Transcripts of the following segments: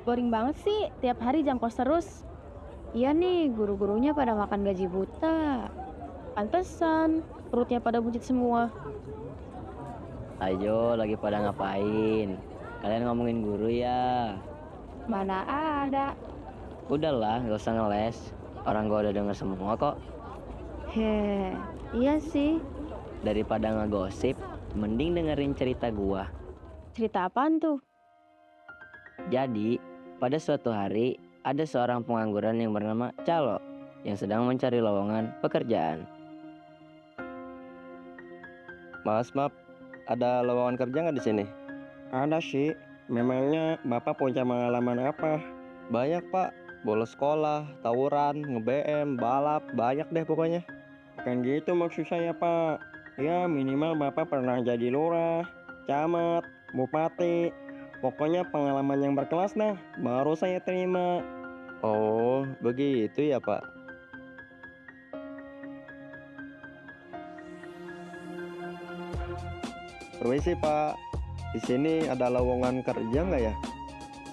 Boring banget sih, tiap hari jam kos terus. Iya nih, guru-gurunya pada makan gaji buta. Pantesan, perutnya pada buncit semua. Ayo, lagi pada ngapain? Kalian ngomongin guru ya? Mana ada. Udahlah, gak usah ngeles. Orang gua udah denger semua kok. Heh, iya sih. Daripada ngegosip, mending dengerin cerita gua. Cerita apaan tuh? Jadi, pada suatu hari, ada seorang pengangguran yang bernama Calo yang sedang mencari lowongan pekerjaan. Mas, maaf, ada lowongan kerja nggak di sini? Ada sih. Memangnya Bapak punya pengalaman apa? Banyak, Pak. Bolos sekolah, tawuran, nge-BM, balap, banyak deh pokoknya. Bukan gitu maksud saya, Pak. Ya, minimal Bapak pernah jadi lurah, camat, bupati. Pokoknya pengalaman yang berkelas dah, baru saya terima. Oh, begitu ya, Pak. Permisi, Pak. Di sini ada lowongan kerja nggak ya?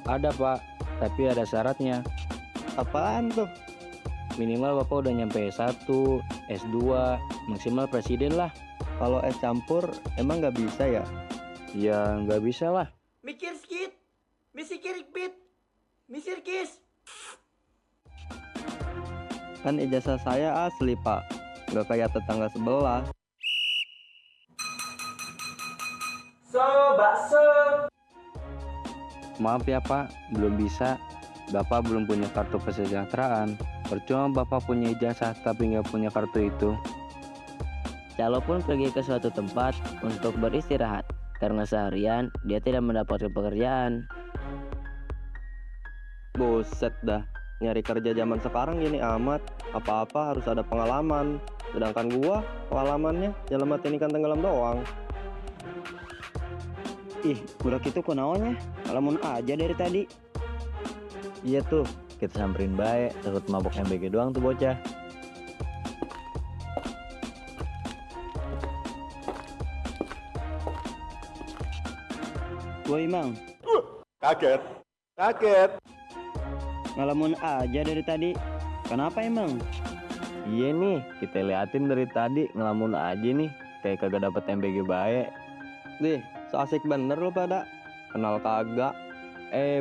Ada pak, tapi ada syaratnya. Apaan tuh? Minimal bapak udah nyampe S1, S2, maksimal presiden lah. Kalau es campur emang nggak bisa ya? Ya nggak bisa lah. Mikir skit, misi kirikpit, misir kis. Kan ijazah saya asli, Pak. Nggak kayak tetangga sebelah. So, bakso. Maaf ya pak, belum bisa. Bapak belum punya kartu kesejahteraan. Percuma bapak punya ijazah tapi nggak punya kartu itu. Calo pun pergi ke suatu tempat untuk beristirahat karena seharian dia tidak mendapatkan pekerjaan. Buset dah. Nyari kerja zaman sekarang gini amat. Apa-apa harus ada pengalaman. Sedangkan gua pengalamannya nyelamatin ikan tenggelam doang. Ih, budak itu kunaonnya? Ngelamun aja dari tadi. Iya tuh, kita samperin baik. Takut mabok MBG doang tuh bocah. Woi, Mang. Kaget, kaget. Ngelamun aja dari tadi. Kenapa emang? Iya nih, kita liatin dari tadi ngelamun aja nih. Kayak kagak dapet MBG baik. Dih, so asik bener lu pada. Kenal kagak.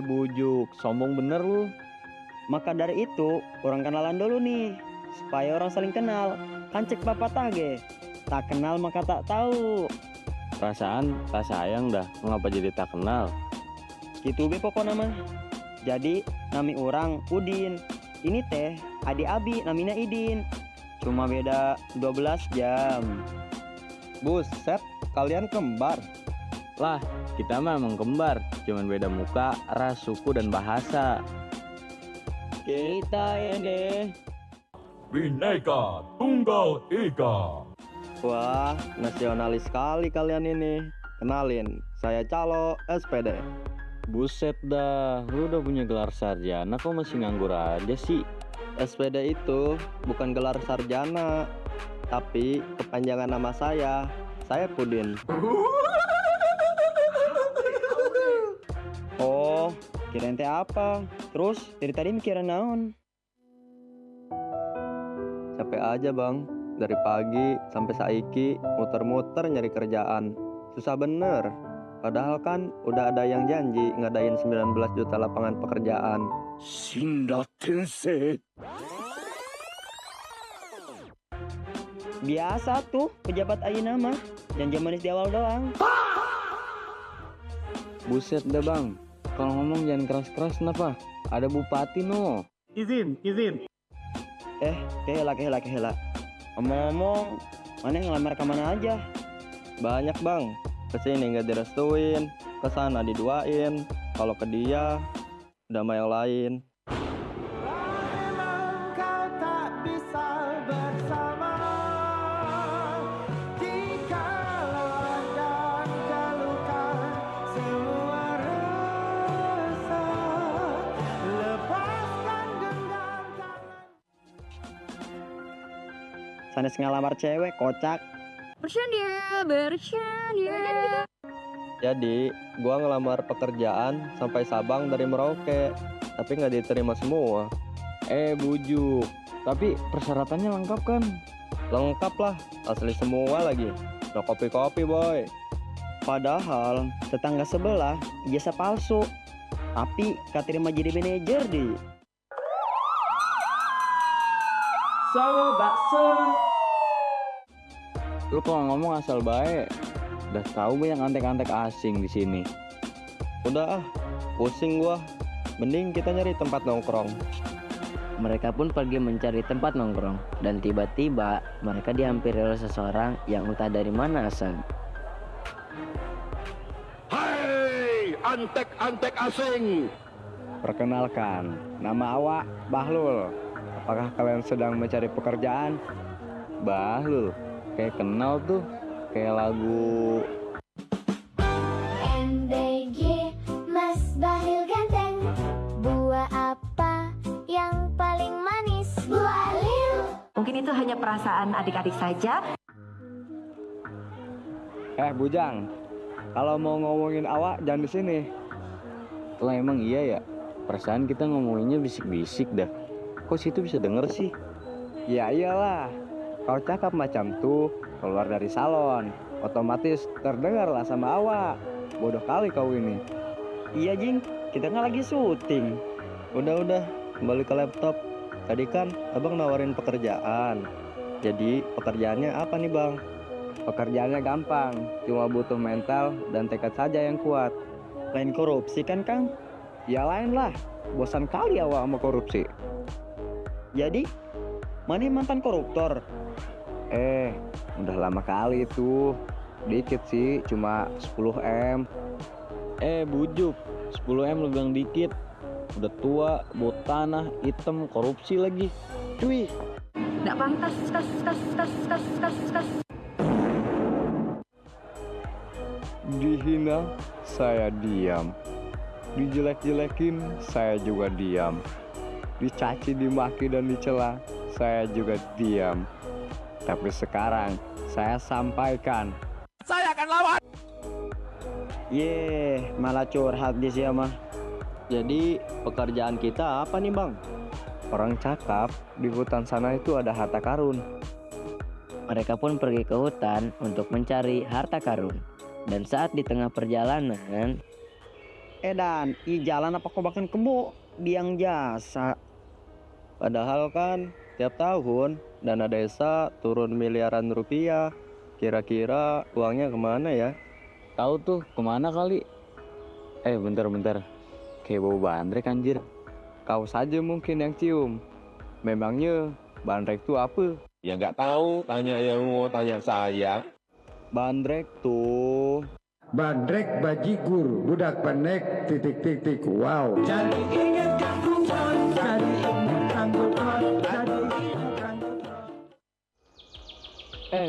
Bujuk, sombong bener lu. Maka dari itu, orang kenalan dulu nih. Supaya orang saling kenal. Kan cek pepatah ge. Tak kenal maka tak tahu. Perasaan tak sayang dah, ngapa jadi tak kenal? Gitu be pokoknya mah. Jadi, nami orang Udin. Ini teh, adik Abi namina Idin. Cuma beda 12 jam. Buset, kalian kembar. Lah, kita mah emang kembar, cuman beda muka, ras, suku, dan bahasa. Kita ini. Bhinneka Tunggal Ika. Wah, nasionalis sekali kalian ini. Kenalin, saya Calo SPD. Buset dah, lu udah punya gelar sarjana kok masih nganggur aja sih? SPD itu bukan gelar sarjana, tapi kepanjangan nama saya. Saya Pudin. Oh, kirain teh apa? Terus dari tadi mikirin naon? Capek aja bang, dari pagi sampai saiki muter-muter nyari kerjaan. Susah bener. Padahal kan udah ada yang janji ngadain 19 juta lapangan pekerjaan. Shinra Tensei. Biasa tuh pejabat ayeuna mah. Janji manis di awal doang. Buset dah bang, kalau ngomong jangan keras-keras kenapa? Ada bupati no. Izin. Kehela. Ngomong-ngomong, mana ngelamar kemana aja? Banyak bang, kesini nggak direstuin, kesana diduain. Kalau ke dia, udah sama yang lain. Kau tak bisa bersama jika lelah dan terluka semua rasa lepaskan genggam tangan. Sanes ngelamar cewek kocak. Bercanda. Jadi, gua ngelamar pekerjaan sampai Sabang dari Merauke, tapi nggak diterima semua. Bujuk. Tapi persyaratannya lengkap kan? Lengkap lah, asli semua lagi. No kopi-kopi, boy. Padahal tetangga sebelah ijazah palsu. Tapi keterima jadi manajer di. Solo bakso. Lu kalau ngomong asal baik. Udah tahu banyak antek-antek asing di sini. Udah pusing gua. Mending kita nyari tempat nongkrong. Mereka pun pergi mencari tempat nongkrong, dan tiba-tiba mereka dihampiri oleh seseorang yang entah dari mana asal. Hai, antek-antek asing. Perkenalkan, nama awak Bahlul. Apakah kalian sedang mencari pekerjaan? Bahlul, kayak kenal tuh, kayak lagu. MBG Mas Bahlul ganteng. Buah apa yang paling manis? Buah lil. Mungkin itu hanya perasaan adik-adik saja. Bujang, kalau mau ngomongin awak jangan di sini. Lah emang iya ya, perasaan kita ngomonginnya bisik-bisik dah. Kok situ bisa denger sih? Ya iyalah, kau cakap macam tuh keluar dari salon, otomatis terdengar lah sama awak. Bodoh kali kau ini. Iya Jing, kita kan lagi syuting. Udah, kembali ke laptop. Tadi kan abang nawarin pekerjaan. Jadi pekerjaannya apa nih bang? Pekerjaannya gampang, cuma butuh mental dan tekad saja yang kuat. Lain korupsi kan Kang? Ya lain lah, bosan kali awak sama korupsi. Jadi, mana mantan koruptor? Udah lama kali itu. Dikit sih, cuma 10 M. Bujuk, 10 M lu bilang dikit. Udah tua, bau tanah, hitam, korupsi lagi. Cuy. Nggak pantas, kas. Dihina, saya diam. Dijelek-jelekin, saya juga diam. Dicaci, dimaki, dan dicela, saya juga diam. Tapi sekarang, saya sampaikan. Saya akan lawan. Malah curhat di sini mah. Jadi pekerjaan kita apa nih bang? Orang cakap, di hutan sana itu ada harta karun. Mereka pun pergi ke hutan untuk mencari harta karun. Dan saat di tengah perjalanan, Dan, jalan apa kau bahkan kebo? Diang jasa. Padahal kan tiap tahun dana desa turun miliaran rupiah. Kira-kira uangnya kemana ya? Tahu tuh kemana kali? Bentar. Kayak bau bandrek anjir. Kau saja mungkin yang cium. Memangnya bandrek tuh apa? Ya nggak tahu, tanya yang mau tanya saya. Bandrek tuh Bandrek bajigur, budak pendek, titik. Wow. Jadi ingat gangguan, jadi ingat anggukan, jadi ingat anggukan.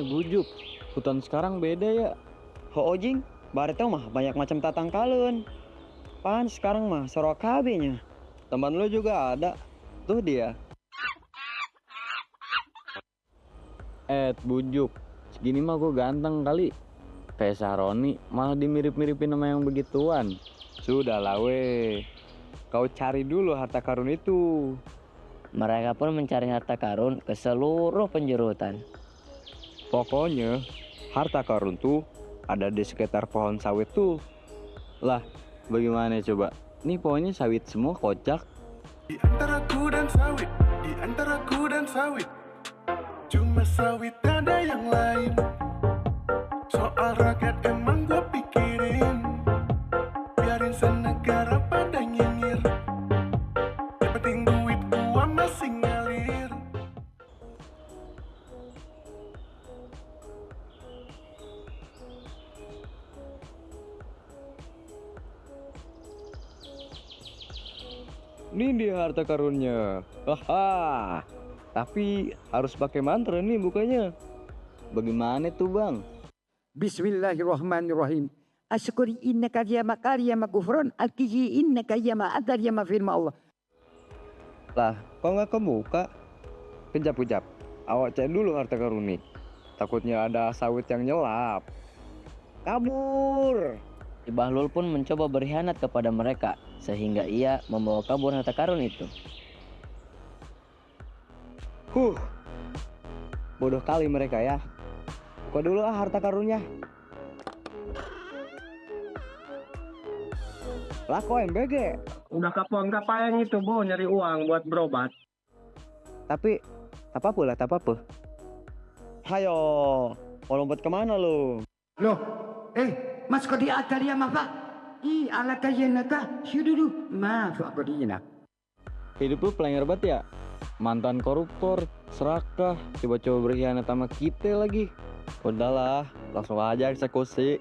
Bujuk. Hutan sekarang beda ya. Jing, bare teh mah banyak macam tatangkaleun. Pan sekarang mah sorok kabehnya. Teman lu juga ada. Tuh dia. Bujuk. Segini mah gue ganteng kali. Kayak Sahroni malah dimirip-miripin sama yang begituan. Sudahlah weh. Kau cari dulu harta karun itu. mereka pun mencari harta karun ke seluruh penjuru hutan. Pokoknya harta karun tuh ada di sekitar pohon sawit tuh. Lah, bagaimana coba? Ini pohonnya sawit semua, kocak. Di antara ku dan sawit, cuma sawit ada yang lain. Soal rakyat emang gua pikirin, biarin senegara pada nyinyir. Yang penting duit gua masih ngalir. Ini dia harta karunnya. Haha. Tapi harus pakai mantra nih bukanya. Bagaimana tuh bang? Bismillahirrahmanirrahim. Asyukuri innaka ya makariya makufron alkihi innaka ya ma'adar ya mafirma Allah. Lah, kok nggak kebuka? Kejap. Awak cek dulu harta karun nih. Takutnya ada sawit yang nyelap. Kabur. Si Bahlul pun mencoba berkhianat kepada mereka, sehingga ia membawa kabur harta karun itu. Bodoh kali mereka ya. Buka dulu harta karunnya. Lako MBG. Udah kapok ngapain itu, Bo, nyari uang buat berobat. Tapi, tak apa. Hayo, mau lompat kemana lu? Loh, mas kau di atas dia apa? Ala kaya naga, syududu. Maaf aku di nak. Hidup lu pelenggar banget ya. Mantan koruptor, serakah, coba-coba berkhianat sama kita lagi. Udahlah, langsung aja eksekusi.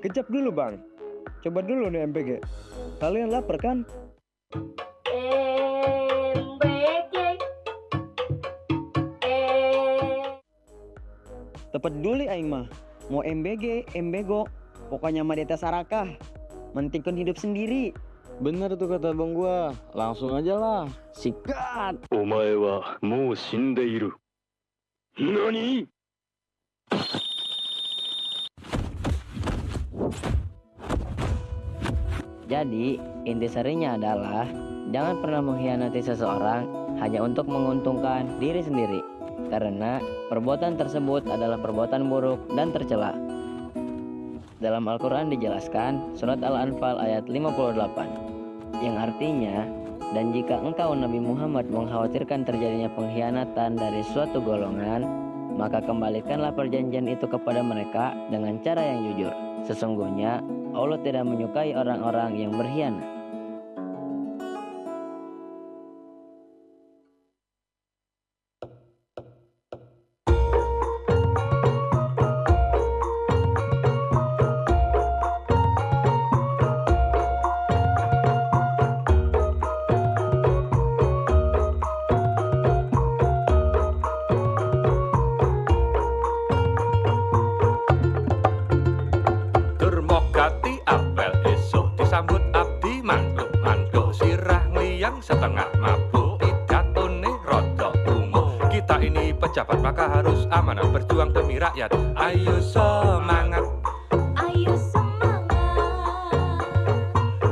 Kejap dulu, Bang. Coba dulu nih MBG. Kalian lapar kan? Tepat dulu aing mah. Mau MBG, MBGO. Pokoknya mah di atas sarakah. Mentingkan hidup sendiri. Bener tuh kata bang gua. Langsung aja lah. Sikat. Omae wa mou shindeiru. Nani? Jadi, intisarinya adalah jangan pernah mengkhianati seseorang hanya untuk menguntungkan diri sendiri, karena perbuatan tersebut adalah perbuatan buruk dan tercela. Dalam Al-Quran dijelaskan surat Al-Anfal ayat 58, yang artinya, dan jika engkau Nabi Muhammad mengkhawatirkan terjadinya pengkhianatan dari suatu golongan, maka kembalikanlah perjanjian itu kepada mereka dengan cara yang jujur. Sesungguhnya Allah tidak menyukai orang-orang yang berkhianat. Durmogati apel esok disambut abdi mantuk sirah ngliyang setengah mabuk pidatone rodok umum. Kita ini pejabat maka harus amanah berjuang demi rakyat. Ayo semangat, Ayo semangat.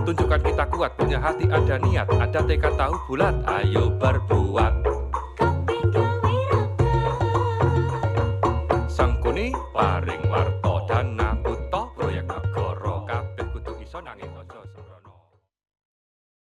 tunjukkan kita kuat, punya hati ada niat, ada tekad tahu bulat. Ayo berbuat. Sangkuni paring warto dana